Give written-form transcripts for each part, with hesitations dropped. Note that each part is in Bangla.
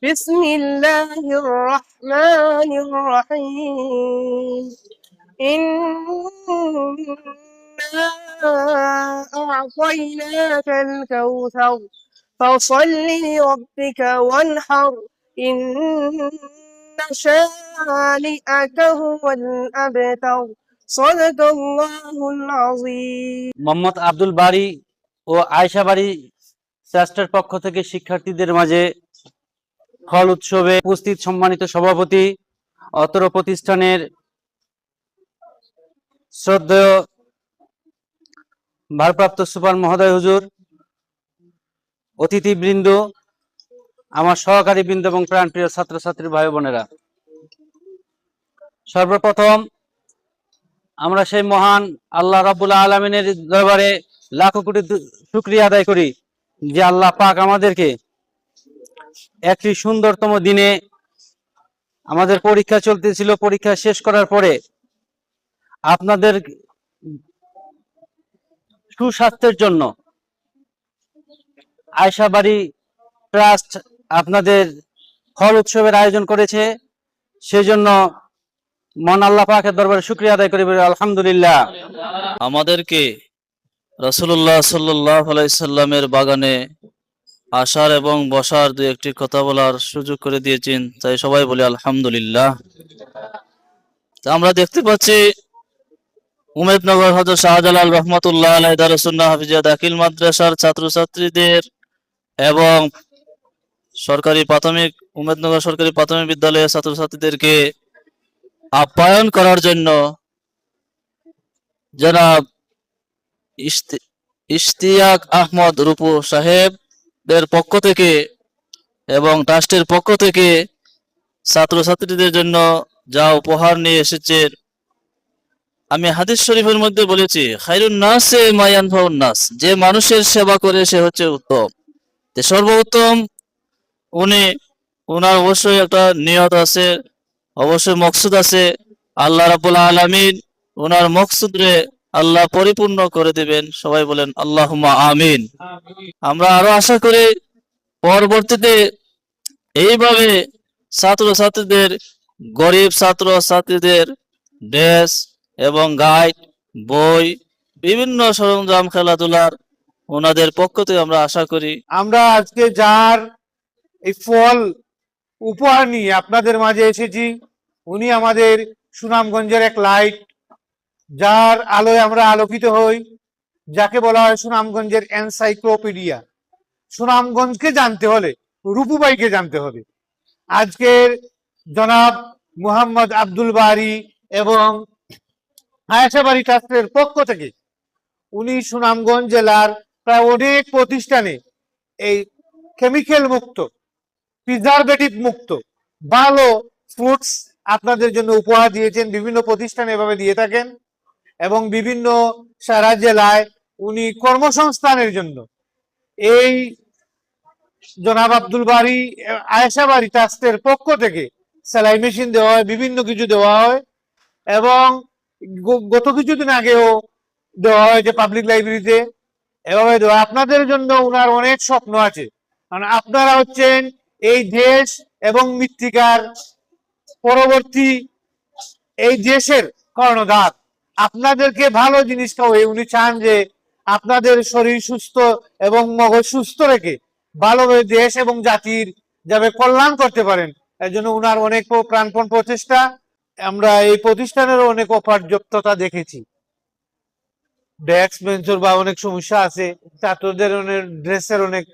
بسم الله الرحمن الرحيم إنا أعطيناك الكوثر فصل لربك وانحر إن شانئك هو الأبتر صدق الله العظيم মোহাম্মদ আব্দুল বারী ও আয়েশা বারী ট্রাস্টের পক্ষ থেকে শিক্ষার্থীদের মাঝে ফল উৎসবে উপস্থিত সম্মানিত সভাপতি, অত্র প্রতিষ্ঠানের শ্রদ্ধেয় ভারপ্রাপ্ত সুপার মহোদয় হুজুর, অতিথিবৃন্দ, আমার সহকারী বৃন্দ এবং প্রাণপ্রিয় ছাত্রছাত্রী ভাই বোনেরা, সর্বপ্রথম আমরা সেই মহান আল্লাহ রাব্বুল আলামিনের দরবারে লাখো কোটি শুকরিয়া আদায় করি যে আল্লাহ পাক আমাদেরকে একটি সুন্দরতম দিনে, আমাদের পরীক্ষা চলতেছিল, পরীক্ষা শেষ করার পরে আপনাদের সুস্বাস্থ্যের জন্য আয়েশা বারী ট্রাস্ট আপনাদের ফল উৎসবের আয়োজন করেছে। সেজন্য মহান আল্লাহ পাকের দরবারে শুকরিয়া আদায় করি, আলহামদুলিল্লাহ। আমাদেরকে রাসূলুল্লাহ সাল্লাল্লাহু আলাইহি সাল্লামের বাগানে আসার এবং বসার দু একটি কথা বলার সুযোগ করে দিয়েছেন, তাই সবাই বলি আলহামদুলিল্লাহ। আমরা দেখতে পাচ্ছি উমেদনগর হযরত শাহজালাল রহমাতুল্লাহ আলাইহি দারুসুন্নাহ হাফিজিয়া দাখিল মাদ্রাসার ছাত্রছাত্রীদের এবং সরকারি প্রাথমিক উমেদনগর সরকারি প্রাথমিক বিদ্যালয়ের ছাত্রছাত্রীদেরকে আপ্যায়ন করার জন্য জনাব ইশতিয়াক আহমদ রূপু সাহেবদের পক্ষ থেকে এবং ট্রাস্টের পক্ষ থেকে ছাত্রছাত্রীদের জন্য যা উপহার নিয়ে এসেছেন, আমি হাদিস শরীফের মধ্যে বলেছি, খায়রুন নাসে মা ইয়ানফাউন নাস, যে মানুষের সেবা করে সে হচ্ছে উত্তম। সর্বোত্তম ওনার অবশ্যই একটা নিয়ত আছে, অবশ্যই মকসুদ আছে। আল্লাহ রাব্বুল আলামিন ওনার মকসুদরে আল্লাহ পরিপূর্ণ করে দিবেন। সবাই বলেন আল্লাহুম্মা আমিন। আমরা আরো আশা করি পরবর্তীতে এইভাবে ছাত্রছাত্রীদের, গরিব ছাত্রছাত্রীদের ড্রেস এবং গাইড, বই, বিভিন্ন সরঞ্জাম, খেলাধুলার ওনাদের পক্ষ থেকে আমরা আশা করি। আমরা আজকে যার এই ফল উপহার নিয়ে আপনাদের মাঝে এসেছি, উনি আমাদের সুনামগঞ্জের এক লাইট, যার আলোয় আমরা আলোকিত হই, যাকে বলা হয় সুনামগঞ্জের এনসাইক্লোপিডিয়া। সুনামগঞ্জকে জানতে হলে রূপু ভাইকে জানতে হবে। আজকের জনাব মুহাম্মদ আব্দুল বারী এবং আয়েশা বারী ট্রাস্টের পক্ষ থেকে উনি সুনামগঞ্জ জেলার প্রায় অনেক প্রতিষ্ঠানে এই কেমিক্যাল মুক্ত, প্রিজারভেটিভ মুক্ত ভালো ফ্রুটস আপনাদের জন্য উপহার দিয়েছেন। বিভিন্ন প্রতিষ্ঠানে এভাবে দিয়ে থাকেন এবং বিভিন্ন সারা জেলায় উনি কর্মসংস্থানের জন্য এই জনাব আব্দুল বারী আয়েশা বারী ট্রাস্টের পক্ষ থেকে সেলাই মেশিন দেওয়া হয়, বিভিন্ন কিছু দেওয়া হয় এবং গত কিছুদিন আগেও দেওয়া হয়েছে পাবলিক লাইব্রেরিতে। এভাবে দেওয়া আপনাদের জন্য উনার অনেক স্বপ্ন আছে, কারণ আপনারা হচ্ছেন এই দেশ এবং মৃত্তিকার পরবর্তী এই দেশের কর্ণধার। আপনাদেরকে ভালো জিনিস খাওয়াই উনি চান যে আপনাদের শরীর সুস্থ এবং মগজ সুস্থ রেখে ভালোভাবে দেশ এবং জাতির যাবে কল্যাণ করতে পারেন। এর জন্য উনার অনেক প্রাণপণ প্রচেষ্টা। আমরা এই প্রতিষ্ঠানের অনেক অপর্যাপ্ততা দেখেছি, ডেস্ক বেঞ্চের বা অনেক সমস্যা আছে, ছাত্রদের অনেক ড্রেসের অনেক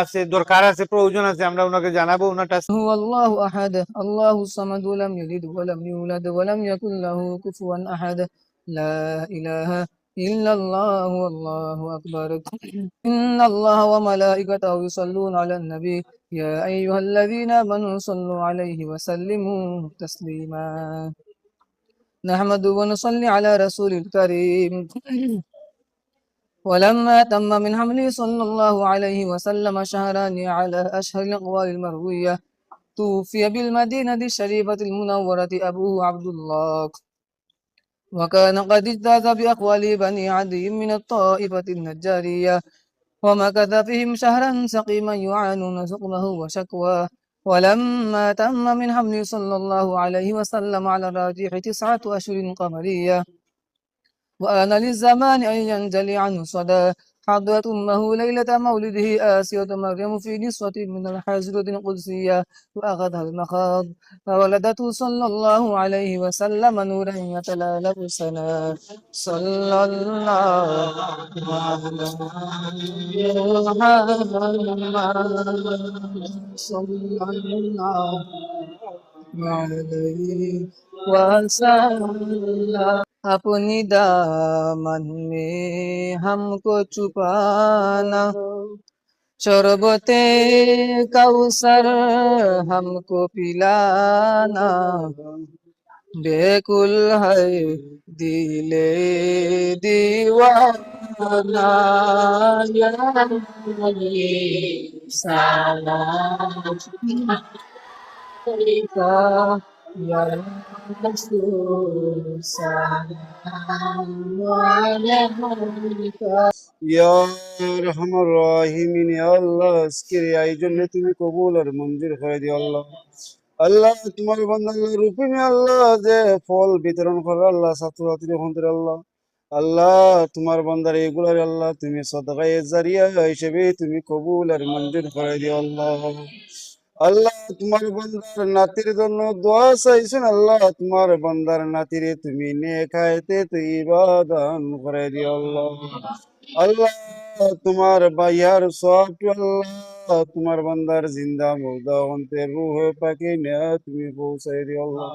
আছে, দরকার আছে, প্রয়োজন আছে। আমরা ওনাকে জানাবো ওনাটা। هو الله أحد الله الصمد لم يلد ولم يولد ولم يكن له كفوا أحد لا إله إلا الله والله أكبر إن الله وملائكته يصلون على النبي يا أيها الذين آمنوا صلوا عليه وسلموا تسليما نحمد ونصلي على رسول الكريم ولما تم من حمله صلى الله عليه وسلم شهران على أشهر الأقوال المروية توفي بالمدينة الشريفة المنورة أبوه عبد الله، وكان قد اجتاز بأقوال بني عدي من الطائفة النجارية، ومكث فيهم شهرا سقيما يعانون سقمه وشكواه ولما تم من حمله صلى الله عليه وسلم على الراجح 9 أشهر قمرية وآن للزمان أن ينجلي عنه صدى حضرت أمه ليلة مولده آسية مريم في نسوة من الحجرة القدسية وأخذها المخاض فولدته صلى الله عليه وسلم نورا يتلالف سنا صلى الله على محمد صلى الله عليه वसल्लम अपनी दामन में हमको छुपाना शरबते कौसर हमको पिलाना बेकुल है दिले दीवाना या नबी सलाम अलैका या रसूल सलाम अलैका ইয়া রহমান রাহিমিন, ইয়া আল্লাহ, আজকের এই আয়োজনে তুমি কবুল আর মঞ্জুর করে দিও আল্লাহ। আল্লাহ, তোমার বান্দা আল্লাহ রূপিনী আল্লাহ যে ফল বিতরণ করে আল্লাহ ছাত্রছাত্রী হন্তের আল্লাহ, আল্লাহ তোমার বান্দার এগুলার আল্লাহ তুমি সদকায়ে জারিয়া হিসেবে তুমি কবুল আর মঞ্জুর করে দিও আল্লাহ। আল্লাহ, তোমার বান্দার নাতির জন্য দোয়া চাইছেন আল্লাহ, তোমার বান্দার নাতিরে তুমি নেক হায়াতে তয়্যিবা দান করে দিও আল্লাহ। আল্লাহ, তোমার বাইয়ার সব আল্লাহ তোমার বান্দার জিন্দা মুর্দা অন্তের রূহে পাকে নিয়ে তুমি পৌঁছাই দিও আল্লাহ।